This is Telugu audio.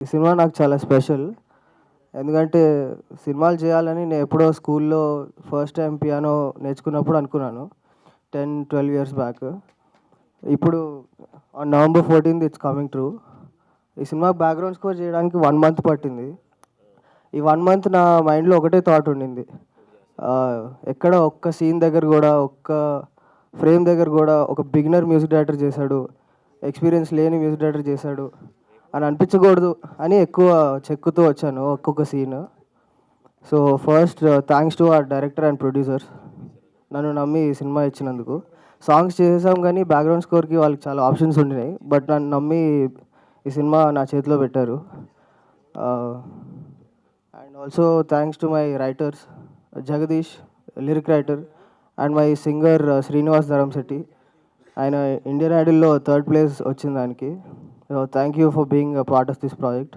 ఈ సినిమా నాకు చాలా స్పెషల్. ఎందుకంటే సినిమాలు చేయాలని నేను ఎప్పుడో స్కూల్లో ఫస్ట్ టైం పియానో నేర్చుకున్నప్పుడు అనుకున్నాను. 10, 12 ఇయర్స్ బ్యాక్. ఇప్పుడు on November 14th it's coming true. ఈ సినిమా బ్యాక్‌గ్రౌండ్ స్కోర్ చేయడానికి 1 మంత్ పట్టింది. ఈ 1 మంత్ నా మైండ్‌లో ఒకటే థాట్ ఉండింది. ఎక్కడ ఒక్క సీన్ దగ్గర గూడా, ఒక్క ఫ్రేమ్ దగ్గర గూడా ఒక బిగినర్ మ్యూజిక్ డైరెక్టర్ చేశాడు, ఎక్స్‌పీరియన్స్ లేని మ్యూజిక్ డైరెక్టర్ చేశాడు అని అనిపించకూడదు అని ఎక్కువ చెక్కుతూ వచ్చాను ఒక్కొక్క scene. So first thanks to our director and producers నన్ను నమ్మి ఈ సినిమా ఇచ్చినందుకు. సాంగ్స్ చేసేసాం కానీ బ్యాక్‌గ్రౌండ్ స్కోర్‌కి వాళ్ళకి చాలా ఆప్షన్స్ ఉండినాయి. బట్ నన్ను నమ్మి ఈ సినిమా నా చేతిలో పెట్టారు. And also thanks to my writers Jagadish, lyric writer, and my singer Srinivas Dharamshetty. ఆయన ఇండియన్ ఐడల్‌లో థర్డ్ ప్లేస్ వచ్చింది ఆయనకి. Thank you for being a part of this project.